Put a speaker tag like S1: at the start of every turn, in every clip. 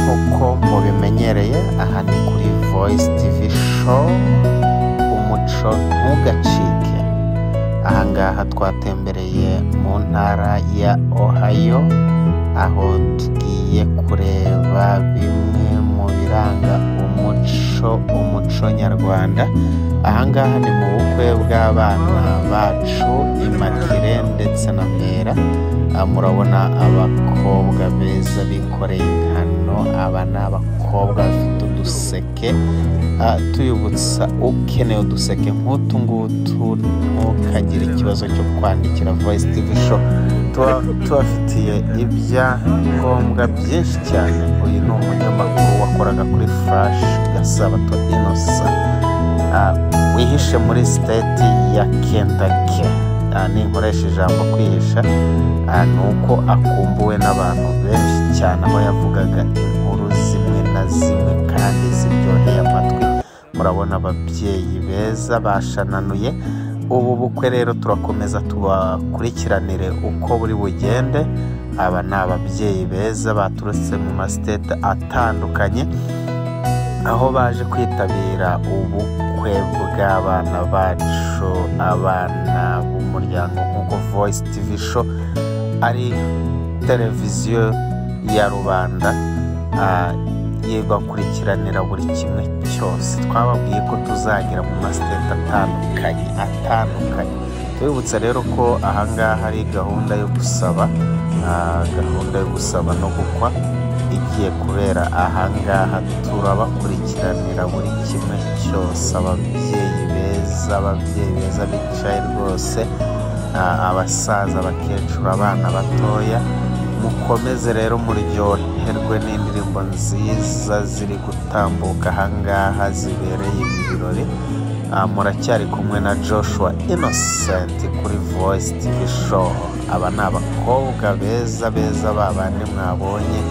S1: nk'uko mubimenyereye aha ni kuri Voice TV Show, umuco ntugacike. Ahangaha twatembereye mu ntara ya Ohio, aho tugiye kureba bimwe mu biranga umuco nyarwanda. Ahangaha ni mu bukwe bw'abana bacu Immaculée ndetse na Mera. Murabona abakobwa beza bikoreye inkano. Aba ni abakobwa bafite uduseke, tuyibutsa ukeneye uduseke nk'utu ngutu ntukagire ikibazo cyo kwandikira Voice TV Show. Tubafitiye ibyangombwa byinshi cyane. Uyu ni umunyamakuru wakoraga kuri Flash Gasabato Innocent, wihishe muri state ya Kentucky. Ninkoresha ijambo kwihisha, ni uko akumbuwe n'abantu benshi cyane, aho yavugaga inkuru zimwe na zimwe kandi ziryoheye amatwi. Murabona ababyeyi beza bashananuye. Ubu bukwe rero turakomeza tubakurikiranire uko buri bugende. Aba ni ababyeyi beza baturutse mu mastate atandukanye, aho baje kwitabira ubukwe bw'abana bacu, abana b'umuryango. nk'uko Voice TV Show ari televiziyo ya rubanda, yibakurikiranira buri kimwe cyose. Twababwiye ko tuzagira mu mastate atandukanye. Tubibutsa rero ko ahangaha hari gahunda yo gusaba no gukwa igiye kubera ahangaha. Turabakurikiranira buri kimwe cyose. Ababyeyi beza bicaye rwose, abasaza, abakecuru, abana batoya, mukomeze rero muryoherwe n'indirimbo nziza ziri gutambuka ahangaha zibereye ibi birori. Muracyari kumwe na Joshua Innocent kuri Voice TV Show. Aba ni abakobwa beza babandi mwabonye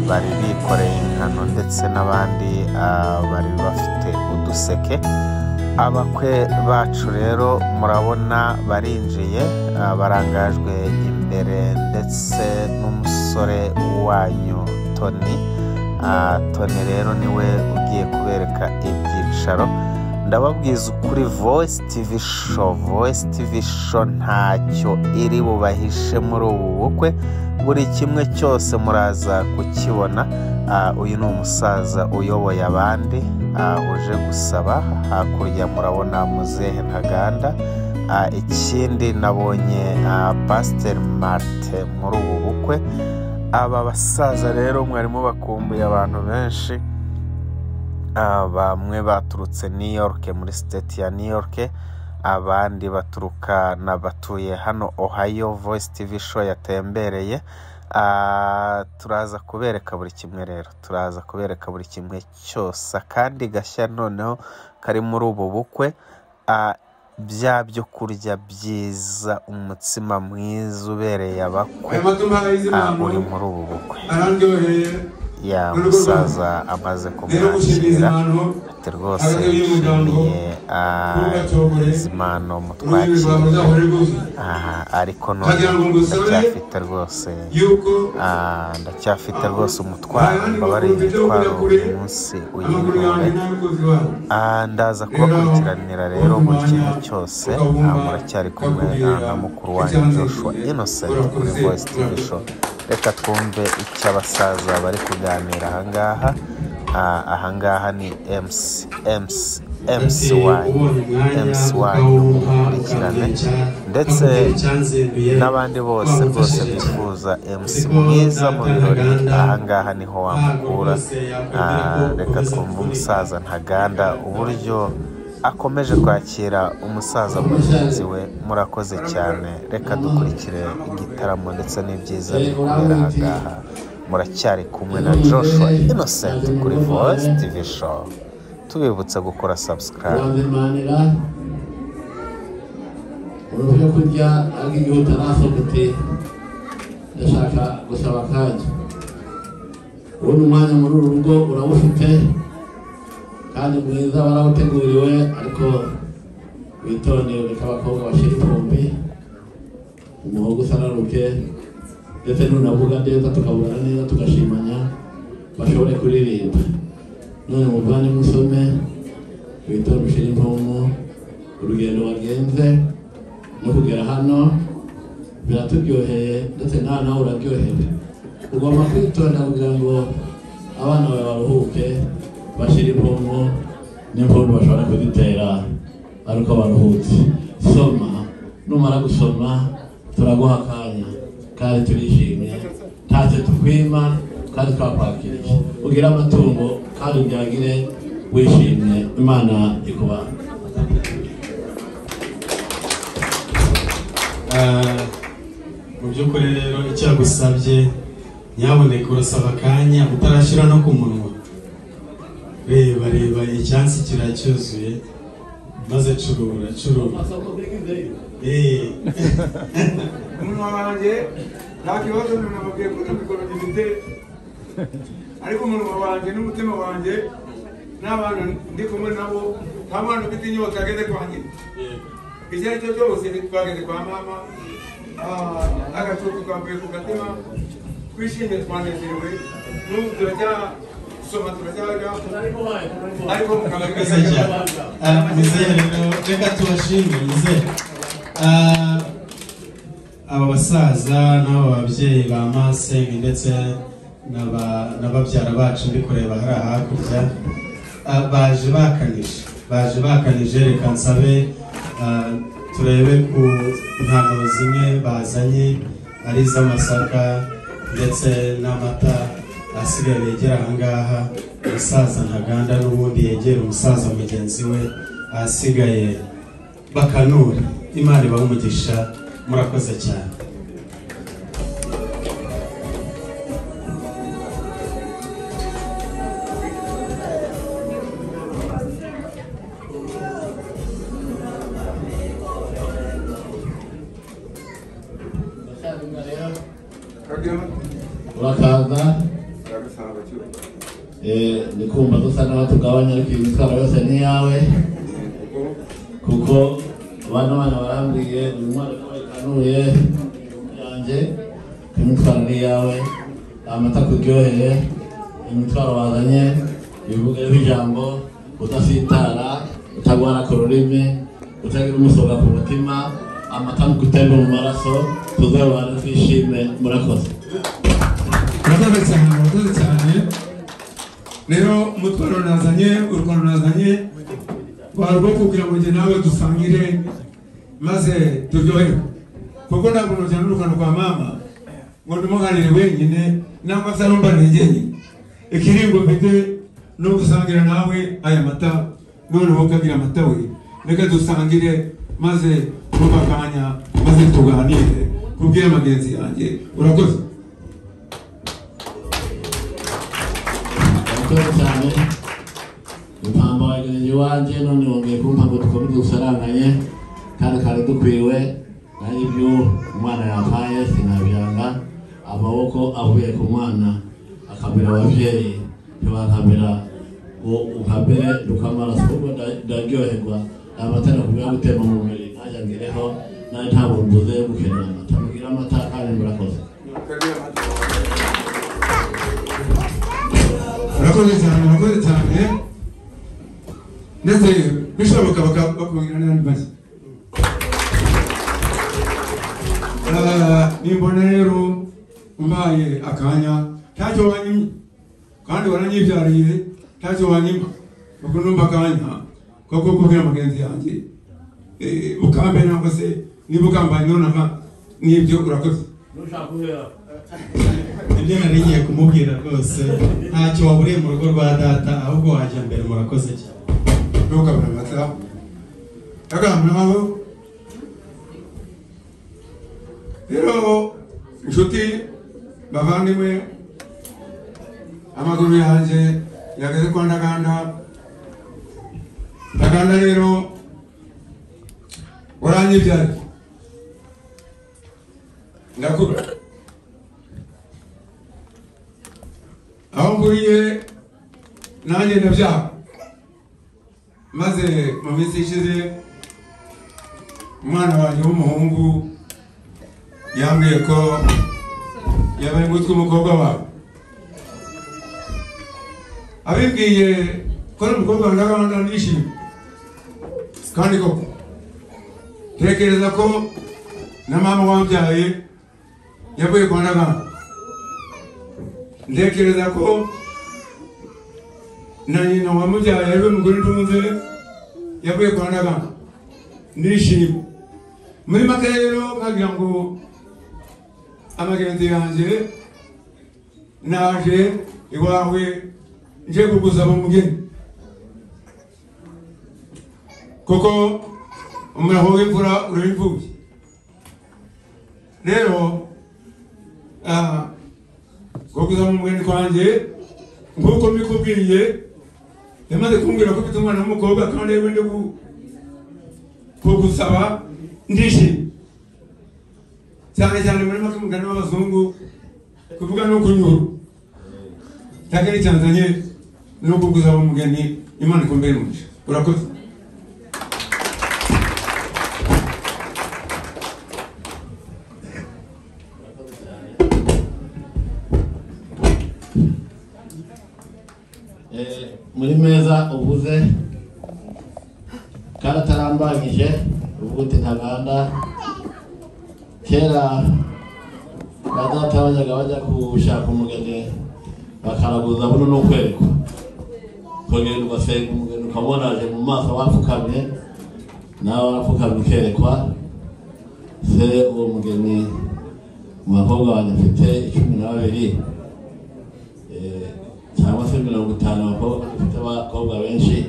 S1: bari bikoreye inkano ndetse n'abandi bari bafite uduseke. Abakwe bacu rero murabona barinjiye, barangajwe imbere ndetse n'umusore wanyu Tony rero niwe ugiye kubereka ibyicaro. Ndababwiza ukuri, Voice TV Show ntacyo iri bubahishe muri ubu bukwe. Buri kimwe cyose muraza kukibona. Uyu ni umusaza uyoboye abandi, uje gusaba. Hakurya murabona Muzehe Ntaganda. Ikindi nabonye Pastor Martin muri ubu bukwe. Aba basaza rero mwarimo bakumbuye abantu benshi. Bamwe baturutse New York, muri state ya New York, abandi batuye hano Ohio. Voice TV Show yatembereye. Turaza kubereka buri kimwe rero, turaza kubereka buri kimwe cyose. Kandi gashya noneho kari muri ubu bukwe, bya byo kurya byiza, umutsima mwiza ubereye abakwe uri muri ubu bukwe. Ya musaza amaze kumwakira ati rwose yishimiye izimano mutwakiriye, ariko none ndacyafite rwose umutwaro. Mbabare umutwaro uyu munsi uyinure. Ndaza kubakurikiranira rero buri kimwe cyose. Muracyari kumwe na mukuru wanyu Joshua Innocent kuri Voice TV Show. Reka twumve icyo abasaza bari kuganira ahangaha. Ahangaha ni MC wanyu mukurikirane, ndetse n'abandi bose rwose bifuza MC mwiza mu birori. ahangaha niho wamukura. Reka twumve umusaza Ntaganda uburyo akomeje kwakira umusaza mugenzi we. Murakoze cyane. Reka dukurikire igitaramo ndetse n'ibyiza biri kubera ahangaha. Muracyari kumwe na Joshua Innocent kuri Voice TV Show. Tubibutsa gukora subscribe.
S2: Urubyo kurya agihuta nasokote ndashaka gusaba kaje. Ubu umwanya muri uru rugo urawufite kandi mwiza warawuteguriwe, ariko witondere reka abakobwa bashira ifumbi, umuhogo usanaruke, ndetse nunavuga neza tukaburana neza tugashimanya. bashobore kuririmba. None muvane musome witonde ushire impumu urugendo wagenze no kugera hano biraturyoheye ndetse nawe uraryohewe. Ugomba kwitonda kugira ngo abana bawe baruhuke bashire impumu n'impundu bashobora kuzitera ariko baruhutse. Soma, numara gusoma turaguha akanya kandi turishimye ntacyo tukwima kandi twakwakiriye. Ugira amatungo kandi ubyagire wishimye. Imana ikuba
S3: mu by'ukuri rero icyo yagusabye nyaboneka urasaba akanya utarashyira no ku munwa. Reba icyansi kiracyuzuye maze curura
S4: umunwa wanjye nta kibazo namubwiye ko mikoro gifite, ariko umunwa wanjye n'umutima wanjye n'abantu ndi kumwe nabo nta mwana ufite inyota ageze kwanjye. Icyo ari cyo cyose twageze kwa mama, agacucu kambuye ku gatima, twishimye twanezerewe, n'ubu turacyasoma turacyaga ariko
S3: murakoze cyane. Muzeye rero reka tubashimire muzeye. Aba basaza n'aba babyeyi ba Masenge ndetse n'ababyara bacu ndi kureba hari hakurya baje bakanije. Reka nsabe turebe ku impano zimwe bazanye ari iz'amasaka ndetse n'amata asigaye begera ahangaha. Umusaza ntaganda n'ubundi yegera umusaza mugenzi we asigaye bakanura. Imana ibahe umugisha, murakoze cyane.
S2: urakaza ndikumva dusa n'aho tugabanya ariko imitwaro yose ni iyawe kuko abana barambwiye uyu mwana kanuye yanjye ko imitwaro ni iyawe. Amata kuryoheye, imitwaro wazanye bivugeho ijambo udasitara, utagwara ku rurimi, utagira umusoga ku mutima, amata gutemba mu maraso, tuzabana twishime. Murakoze.
S4: murakoze cyane. Rero umutwaro nazanye, urwano nazanye warwo kugira ngo njye nawe dusangire maze turyoherwe, kuko ntabwo nujyana n'urwano kwa mama ngo ndumuganire wenyine nangwa se arumva ntegenye. Ikiringo mfite no gusangira nawe aya mata, none wowe ukagira amata we, reka dusangire maze tubakanya maze tuganire kubwira magenzi yanjye. Urakoze.
S2: cyane impamvu wagenzi wanjye none wongeye kumpa ngo dukomeze dusaranganye kandi kare dukwiwe nayo ibyo umwana yampaye sinabyanga. Amaboko avuye ku mwana akamera ababyeyi ntibakamera ngo ukambere dukamaraso kuko ndaryoherwa. Amatara kubera gutema mu mubiri najya ngireho nayo ntabwo mbuze gukenera amata. Mugira amata kandi murakoze.
S4: Murakoze cyane ndetse bishoboka bakubwira n'andi mashyi. Nimbona rero umbaye akanya ntacyo wanyimye kandi waranyibyariye, ntacyo wanyima kuko numva akanya ko kubwira magenzi yanjye ukambe nangwa se niba ukambaye nonaha n'ibyo. Urakoze.
S3: Ibyo nari ngiye kumubwira rwose, ntacyo waburiye mu rugo rwa data ahubwo wajya mbere. Murakoze cyane.
S4: Ntukabura amata agamuraho. Rero inshuti bavandimwe, amaguru yanjye yageze kwa Ntaganda rero uranyibyara ndakura aho mburiye nanjye ndabyaha, maze mu minsi ishize umwana wanjye w'umuhungu yambwiye ko yabaye umutwe umukobwa wawe. abibwiye ko n'umukobwa ndaganda nishimye kandi koko tekereza ko na mama wambyaye yavuye kwa ndaganda ntekereza ko na nyina wamubyaye ariwe mugore ntunze yavuye kwa ndaganda nishimye muri make rero nkagira ngo amagenzi yanjye naje iwawe nje kugusaba umugeni kuko umuraho w'imvura urabimvuye rero kugusaba umugeni kwanjye nk'uko mbikubwiye yamaze kumbwira ko ufite umwana w'umukobwa kandi yewe ndi kugusaba ndishimye cyane cyane muri make umugani w'abazungu kuvuga no kunyura takari cyanzanye no kugusaba umugeni Imana ikumbere umugisha urakoze
S2: muri meza uvuze karatarambagije uvuga uti ntaganda kera badata bajyaga bajya gushaka umugeni bakaraguza buno no kwerekwa kongera ugasenga umugeni ukabona aje mu maso wapfukamye nawe warapfukamye ukerekwa se uwo mugeni mu bakobwa wanjye mfite 12 cyangwa se 50 bafite abakobwa benshi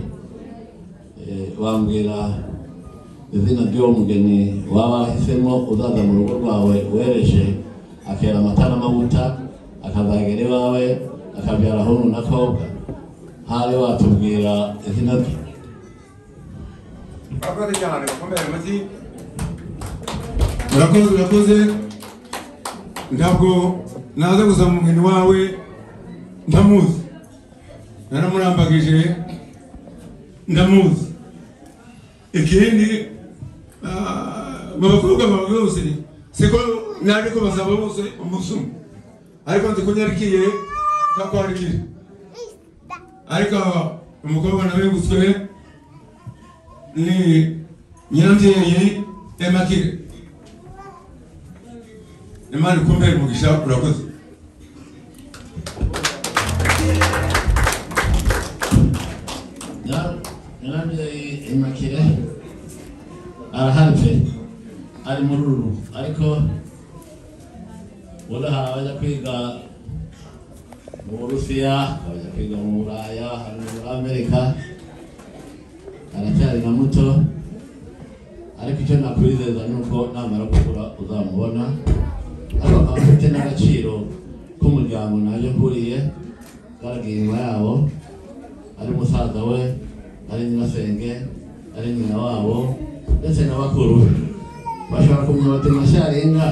S2: bambwira izina ry'uwo mugeni waba wahisemo uzaza mu rugo rwawe wereje akera amata n'amavuta akazagera iwawe akabyara ahungu n'akobwa hari watubwira izina rye
S4: urakoze ntabwo naza gusaba umugeni wawe ndamuzi naramurambagije ndamuzi ikindi mu bakobwa bawe bose siko naje ko basaba bose umusumu ariko nzi ko nyarikiye kakwarikira ariko umukobwa nabegutswe ni nyirambyeyi Emakire Imana ikumbere umugisha urakoze
S2: nyirambyeyi Emakire arahari ari muri uru ariko ubundi hari abajya kwiga mu Burusiya abajya kwiga mu Buraya hari muri Amerika aracyari na muto ariko icyo nakwizeza ni uko namara gukura uzamubona ariko akaba afite n'agaciro k'umuryango naje nkuriye garagiye inyuma yabo ari musaza we ari nyirasenge ari nyina wabo ndetse na bakuru be bashobora kumenya bati Masharinga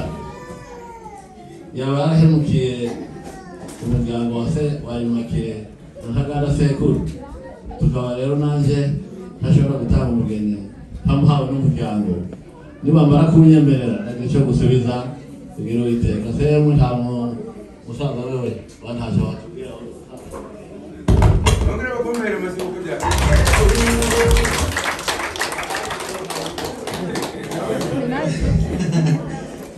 S2: yaba yarahemukiye umuryango wa Emakire ntaganda sekuru tukaba rero nanjye ntashobora gutanga umugeni hamuhawe n'umuryango nibamara kunyemerera ndagira icyo gusubiza kugira Uwiteka semu nta musaza wewe wantashye watubwira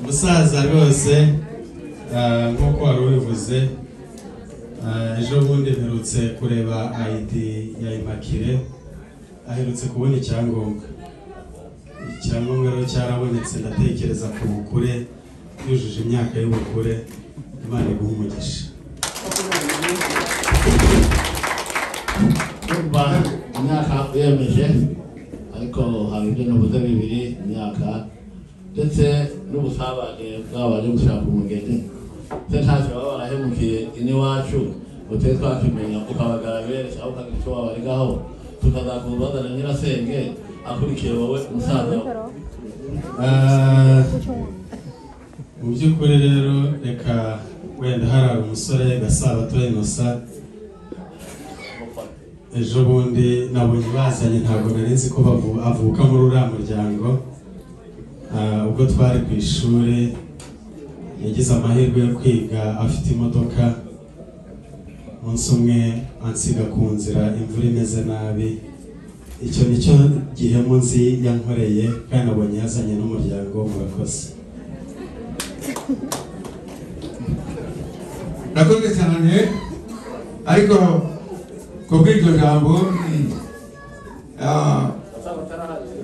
S3: umusaza rwose nk'uko wari ubivuze ejo bundi mperutse kureba ID ya Emakire aherutse kubona icyangombwa rero cyarabonetse ndatekereza ku bukure yujuje imyaka y'ubukure Imana iguhe umugisha
S2: imyaka uyemeje ariko hari ibyo navuze bibiri imyaka ndetse n'ubusabane bw'abaje gushaka umugeni se ntacyo baba barahemukiye iwacu utari twakimenya ukabagara benshi aho ukagira icyo wabarigaho tukazakubazana nyirasenge akurikiye wowe umusaza
S3: mu by'ukuri rero reka wenda hari umusore Gasabato Innocent ejo bundi nabonye bazanye ntabwo nari nzi ko avuka muri uriya muryango ubwo twari ku ishuri yagize amahirwe yo kwiga afite imodoka umunsi umwe ansiga ku nzira imvura imeze nabi. Icyo nicyo gihe munsi yankoreye kandi nabonye yazanye n'umuryango. Murakoze.
S4: Nakoze cyane ariko kubw'iryo jambo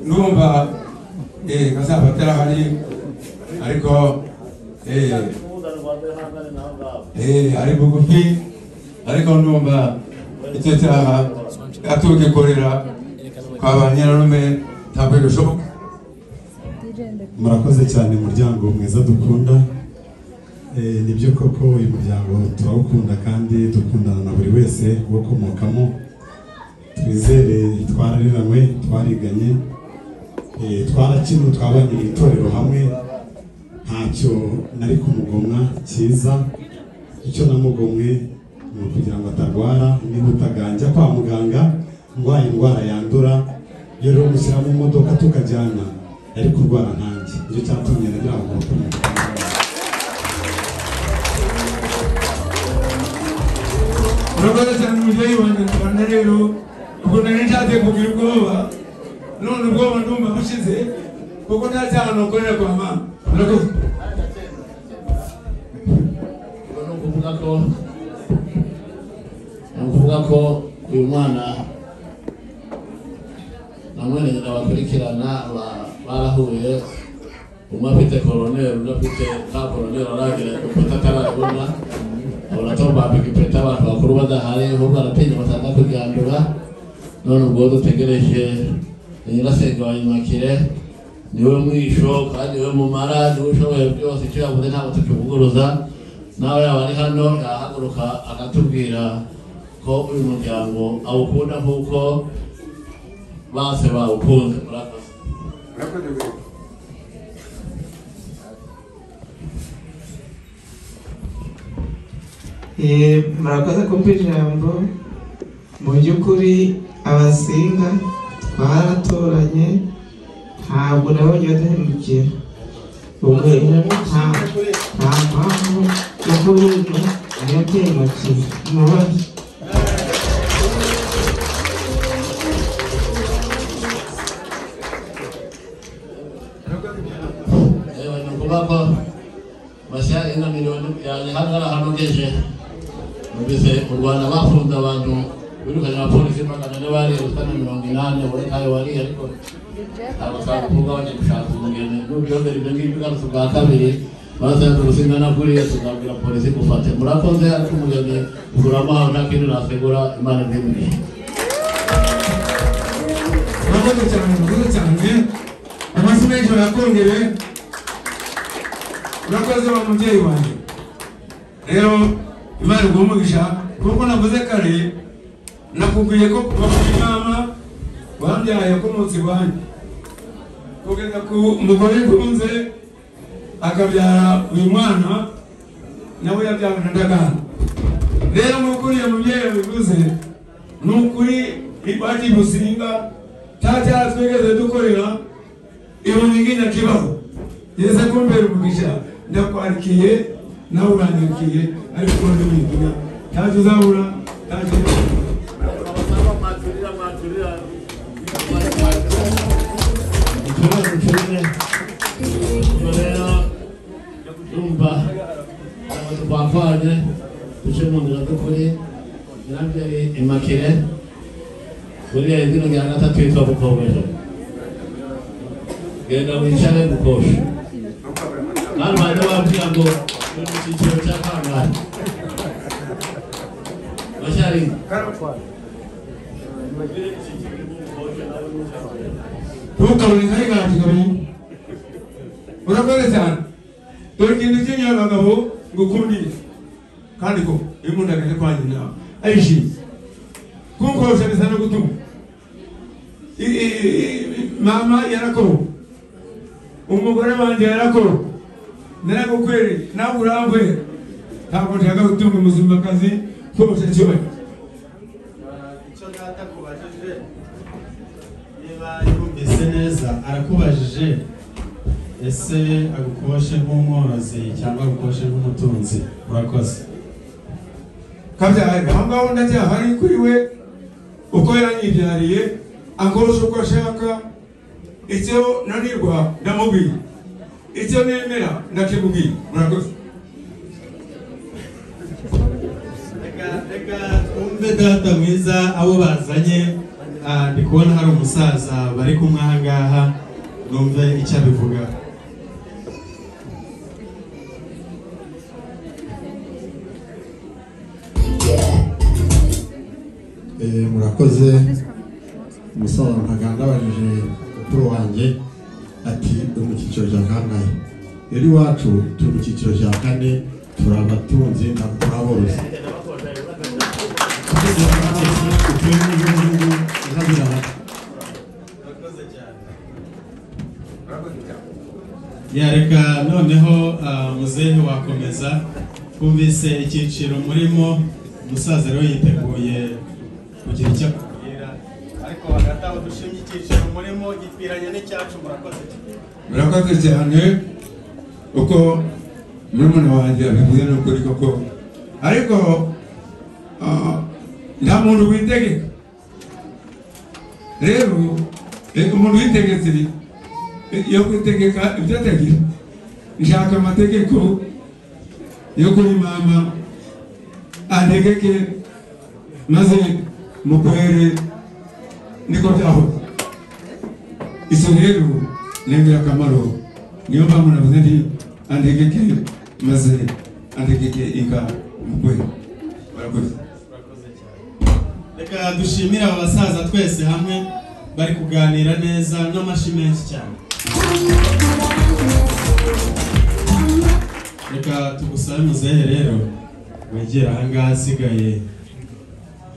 S4: numva gasaba atarahari ariko ari bugufi ariko numva icyo cyaha atugikorera kwa ba nyirarume ntabwo bishoboka.
S3: Murakoze cyane muryango mwiza dukunda. Nibyo koko uyu muryango turawukunda kandi dukundana na buri wese ukomokamo. Twizere twarariranywe, twariganye, twarakinwe, twabanye mu itorero hamwe. Ntacyo nari kumugomwa cyiza. Icyo namugomwe ni ukugira ngo atarwara. Nihutaganja kwa muganga ndwaye indwara yandura, iyo rero mushyira mu modoka tukajyana yari kurwara nkanjye. Nicyo cyatumye nagira ngo
S4: Murakoze cyane umubyeyi wanjye Rwanda. Rero ubwo nari nshatse kugira ubwoba, none ubwoba ndumva bushize kuko nta cyaha nakorera kwa mama. Murakoze.
S2: Ni ukuvuga ko uyu mwana na mwene nyina bakurikirana barahuye, umwe afite koroneri undi afite nta koroneri aragira ipeta atarabona, aburatombaga ipeta abantu bakuru badahari ahubwo aratinya bataza kuryandura. None ubwo dutegereje nyirasenge wa Imakire, niwe mwisho kandi niwe mumara, niwe ushoboye byose, icyo yavuze ntabwo tukivuguruza. Nawe yaba ari hano yahaguruka akatubwira ko uyu muryango awukunda nk'uko base bawukunze. Murakoze.
S5: Murakoze kumva ijambo. Mu by'ukuri abasinga twaratoranye, ntabwo nabonye badahindukira. Ubwo nta mpamvu yo kubiga niyo Imakire mubaze.
S2: Ni ukuvuga ko bashya ino miliyoni yahangara hanogeje. Numvise mu Rwanda bafunze abantu birukanye abapolisi 400 bari rusana 80 buri kayo wari ariko abasaba kuvuga bagiye gushaka umugeni n'ubyongera ibyo ngibyo ugarutse bwa kabiri basanze urusinga na kuriya tuzabwira polisi gufate. Murakoze ariko umugeni uguramo aho nta kintu nasegura. Imana ndimwe.
S4: Murakoze cyane amasi menshi barakongere. Murakoze wa mubyeyi wanjye. Rero Imana igumugisha kuko navuze kare nakubwiye ko kuva ku mama wambyaye ko munsi wanjye kugeza ku mugore nkunze akabyara uyu mwana nawe yabyawe na Ndagano. Rero mukuri ya mubyeyi bivuze nukuri ibati musinga tata twegeze dukorera iyo nyingine kibaho. Yeze kumbera umugisha ndakwarikiye nawe urangikiye ariko ndumvikana taje zabura taje
S2: umva twakwaje tuje mu nzira dukuri nyirabyari Imakire buriya izina rya gatatu yitwa Bukomeje. Genda wicare Bukosha kandi bajya babwira ngo mu cyiciro cya kangahe bashyari
S4: ntukabone kari gati kabiri. Urakoze cyane. Dore ikintu cy'inyabagabo ngukundire kandi ko iyo umuntu agaje kwa nyina ayishimye kunkosha bisa no gutuma mama yarakoro umugore wanjye yarakoro naragukwere nawe urangwera ntabwo nshaka gutunga umuzimakazi kose cyoye.
S3: icyo data kubajije niba yumvise neza arakubajije ese agukoshe nk'umworozi cyangwa agukoshe nk'umutunzi. Urakoze.
S4: kabyari aho ngaho ndacyahari kuri we uko yanyibyariye akoresha uko ashaka icyo nanirwa ndamubwira icyo nemera ndakimubwira murakoze
S3: reka twumve data mwiza abo bazanye ndi kubona hari umusaza bari kumwe aha ngaha numve icyo abivuga
S6: murakoze umusaza ntagandabajije mukuru wanjye ati uri mu cyiciro cya kangahe rero iwacu turi mu cyiciro cya kane turi abatunzi ntabwo turi aborozi
S3: yareka noneho muzehe wakomeza twumvise icyiciro murimo umusaza rero yiteguye kugira icyo akubwira ariko hagati aho dushimye icyiciro murimo gitwiranye n'icyacu
S4: murakoze cyane uko murumuna wanjye abivuze n'ukuri koko ariko nta muntu witegeka rero umuntu witegetse yo kwitegeka ibyo atagira nshaka amategeko yo kuri mama antegeke maze mukwere niko byahoze iso rero nengera akamaro niyo mpamvu navuze nti antegeke maze antegeke inka mukwere barakoze
S3: reka dushimire aba basaza twese hamwe bari kuganira neza n'amashi menshi cyane reka tugusabe muzehe rero wegera aha ngaha asigaye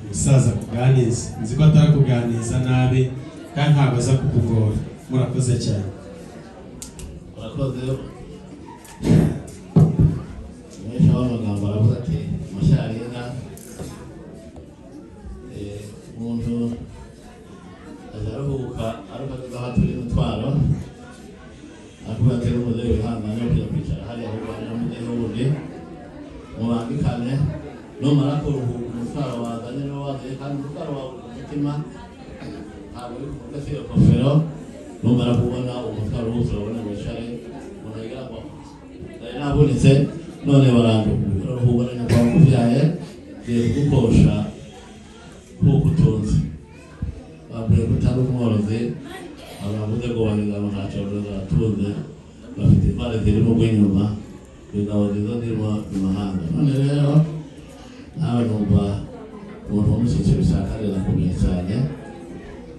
S3: umusaza kuganiza nzi ko atari kuganiza nabi kandi ntabwo aza kukugora murakoze cyane
S2: murakoze menshi w'amagambo aravuga ati amashyarira umuntu ajya aruhuka ariko ageze aho turi umutwaro aravuga ati n'umuzehe wihangane wo kujya kwicara hariya ahubwo hari n'umuzehe wundi mubangikane numara kuruhuka umutwaro wazanye niwo wazanye kandi umutwaro wawe ku mutima ntabwo uri kuvuga si iyo kofero numara kubona umutwaro wose urabona wicare umuntu agira ngo nari nabonetse none baranduka ubona nyakwa wakubyaye ngiye kugukosha kuko utunze bambwiye ko utari umworozi abavuze ngo bahingamo ntacyo batunze bafite intwari zirimo rw'inyuma ingabo nziza zirimo imahanga none rero nawe numva umuntu wo mu cyiciro cya kane nakomeye cyane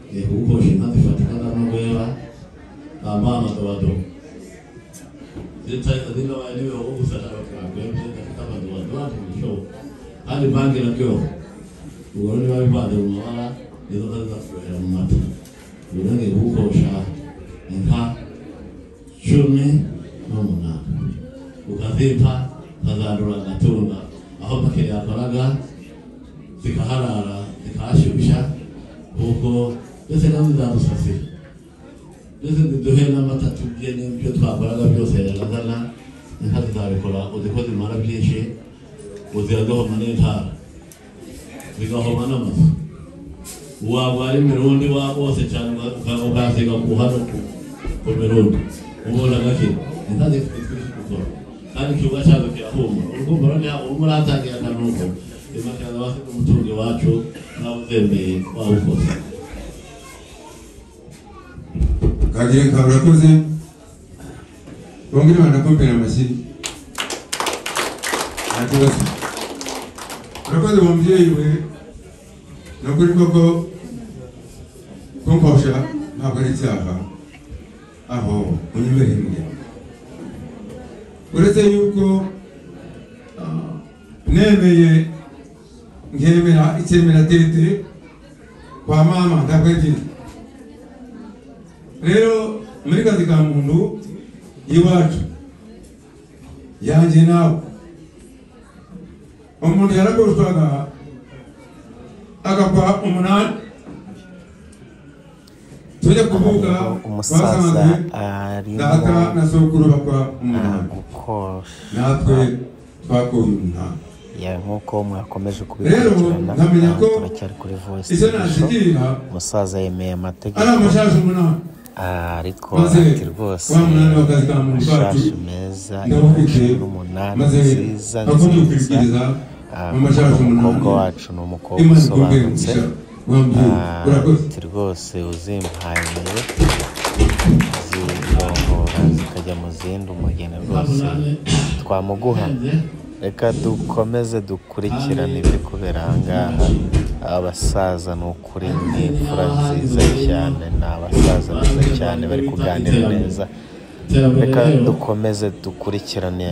S2: ngiye kugukosha inka zifatika n'amagweba bambaye amadobadobo zinabaye n'ibihugu gusa n'abakambwe zidafite amadobadobo ntibishoboka kandi banki nabyo ubwo niba bivanze mu mabara nizo zizafurira mu mata ubwo ngiye kugukosha inka 18 ukazimpa ukazandura agatunda aho makere yakoraga zikaharara zikahashyushya kuko ndetse nawe zizadusasira ndetse ziduhe n'amata tubye n'ibyo twakoraga byose yazana inka zizabikora uzi ko zimara byinshi uziradohoma n'intara zigahoma n'amazu waba ari mirundi wose cyane ukasiga ku hano ku mirundi ubona gake inka zifite twinshi gukora kandi ikibuga cyazo kirahumura urumva rero urimo uratangira akanuko imakaza bafite umutungo iwacu nawe uzembeye wawukoze
S4: kagira nka urakoze bongere banakombera amashyi ntakibazo urakoze mubyeyi we nukuri koko kunkosha ntabwo ari icyaha aho unyemereye umuryango uretse yuko nemeye nkemera icyemera tete kwa mama ntabwo ebyiri rero muri kazi ka muntu iwacu yanjye nawe umuntu yaragoshwaga agakwa 8 tujya kuvuga
S1: umusaza
S4: data na sokuru bakwa 8 natwe twakoye umunani
S1: nk'uko mwakomeje kubikurikirana turacyari kuri Voice TV umusaza yemeye amategeko ariko ati rwose amashashi meza n'umunani nziza umukobwa wacu ni umukobwa usobanutse ati rwose uzimpaye zirongora zikajya mu zindi umugeni rwose twamuguha reka dukomeze dukurikirane ibiri kubera ahangaha abasaza ni ukuri ni imfura nziza cyane ni abasaza beza cyane bari kuganira neza reka dukomeze dukurikirane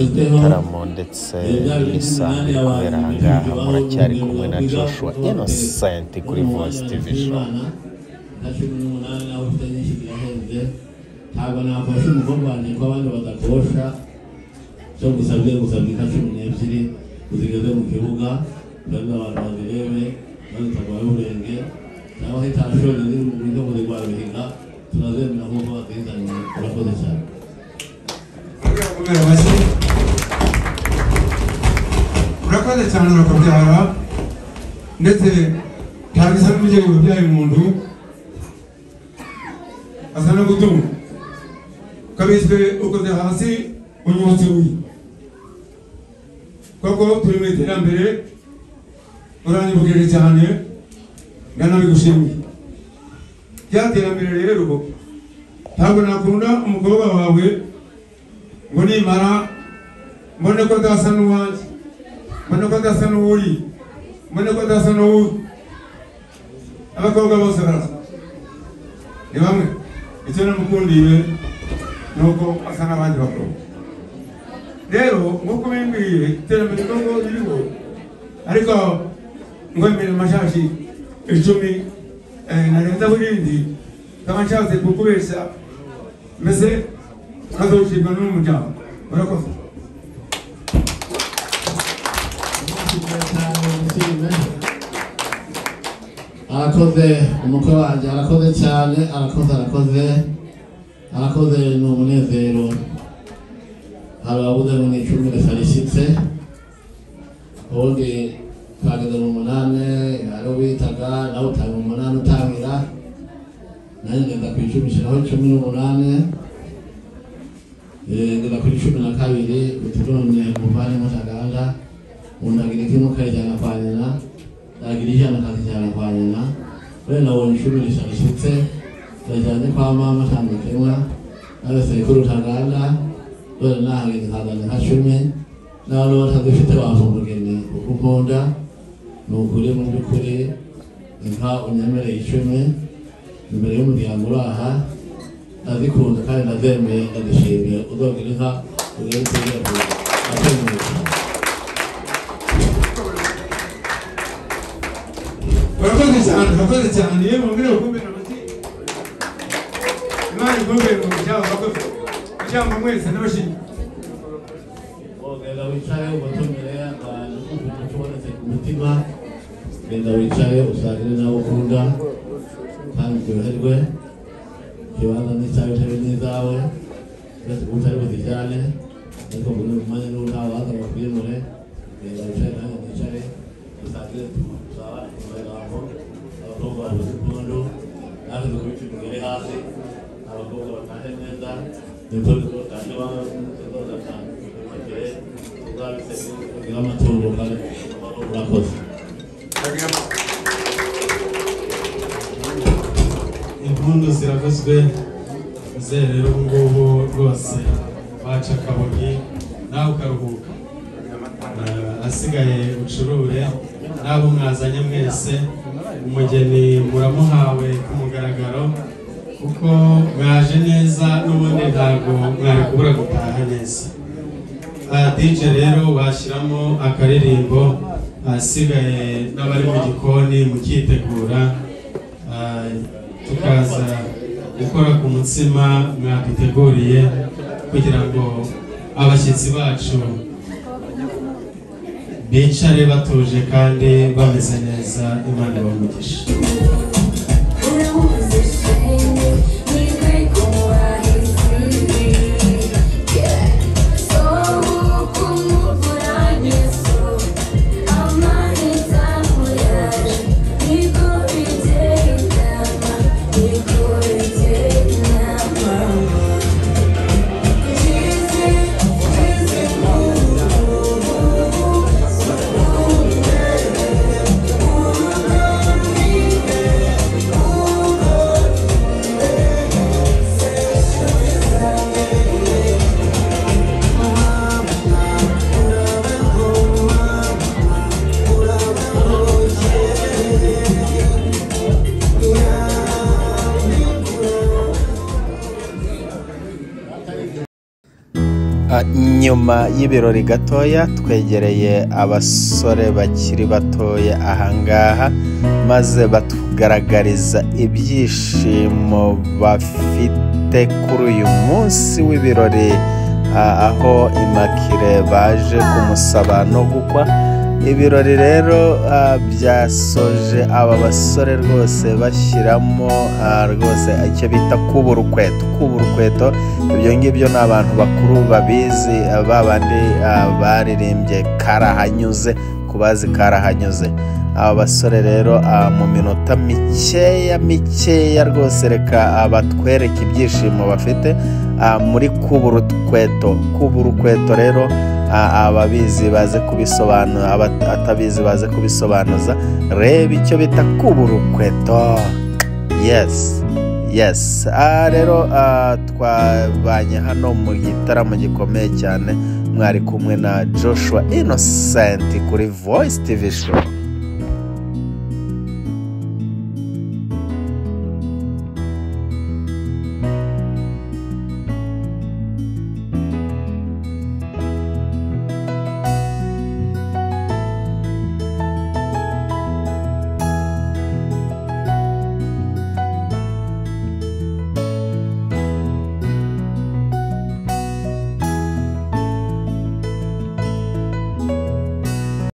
S1: igitaramo ndetse n'imisango iri kubera ahangaha muracyari kumwe na Joshua Innocent kuri Voice TV Show.
S2: ntabwo nafashe umukobwa wanjye ko abandi badakosha cyo gusabye inka 12 uzigeze mu kibuga kandi abantu bazirebe maze tagwaye urenge naho hitashobora ni mu buryo bwo rwabihinga tunazemera nk'uko batizanye urakoze cyane
S4: urakoze cyane urakabyara ndetse ntabisa n'umubyeyi wabyaye umuntu asa no gutuma kabiswe ukoze hasi unyutse uri koko turi mu iterambere uranyibugire cyane ndanabigushimiye byaterambere rero ntabwo nakunda umukobwa wawe ngo nimara mbone ko adasa n'uwanjye mbone ko adasa n'uwuri mbone ko adasa n'uwuri abakobwa bose barasa ni bamwe icyo namukundiye nuko asa n'abandi bakobwa rero nk'uko bimbwiye iterambere n'ubwo ririho ariko ngo imbere amashashi 10 narenzaho irindi kaba nshatse kukubeshya mbese nkazawushirwa n'umuryango urakoze
S2: arakoze umukwe wanjye arakoze cyane arakoze ni umunezero ababuze mu 10 risarishitse ubundi twageze mu 8 ari witaga nawe utanga mu 8 utangira nanjye ngenda ku 10 shiraho 18 ngenda ku 12 uturone muvane mutaganda undagira ikintu kajyana kwa nyina ndagira ijana kajyana kwa nyina we nabonye 10 risarishitse ndajyanye kwa mama tandukemwa nawe sekuru utaganda dore nahange nkazana nka 10 nawe batadufite bavumugeni ukukunda nukuri mu byukuri inka unyemereye 10 imbere y'umuryango uraha ndazikunda kandi ndazemeye ndazishimiye uzogira inka ugere kugira ngo atemuke
S4: urakoze cyane yewe mubwire ukumbe n'amati imana ikumbe mu cyabo bakoze cyangwa mwese n'abashimye
S2: genda wicare ubatumire abantu kubonetse ku mutima genda wicare usagire nabo ukunda kandi uryoherwe ikibanza n'icyawe cyawe n'izawe ndetse utari buzijyane ariko muri umwanya n'utawe waza bakwimure genda wicare nanjye nicare usagire tusabane ku magambo abakobwa babuze impundu natwe dukubite umugere hasi abakobwa batahe neza nibwo kandi bamwe batanu kugira amatungo kandi urakoze
S3: impundu ziravuzwe rero ngubu rwose waca akabogi nawe ukaruhuka asigaye ucurure n'abo mwazanye mwese umugeni muramuhawe ku mugaragaro kuko mwaje neza n'ubundi ntabwo mwari kubura gutaha neza DJ rero bashyiramo akaririmbo asigaye n'abari mu gikoni mukitegura tukaza gukora ku mutsima mwaduteguriye kugira ngo abashyitsi bacu bicare batuje kandi bameze neza Imana ibamugishe
S7: So
S1: nyuma y'ibirori gatoya twegereye abasore bakiri batoya ahangaha maze batugaragariza ibyishimo bafite kuri uyu munsi w'ibirori aho Immaculée baje kumusaba no gukwa. Ibirori rero byasoje aba basore rwose bashyiramo rwose icyo bita kubura urukweto. Ibyo ngibyo ni abantu bakuru babizi, babandi baririmbye karahanyuze, kubazi karahanyuze. Aba basore rero mu minota mikeya rwose reka batwereke ibyishimo bafite muri kubura urukweto rero. Ababizi baze kubisobanura, abatabizi baze kubisobanuza. Reba icyo bita kubura urukweto. Yes rero twabanye hano mu gitaramo gikomeye cyane, mwari kumwe na Joshua Innocent kuri Voice TV Show.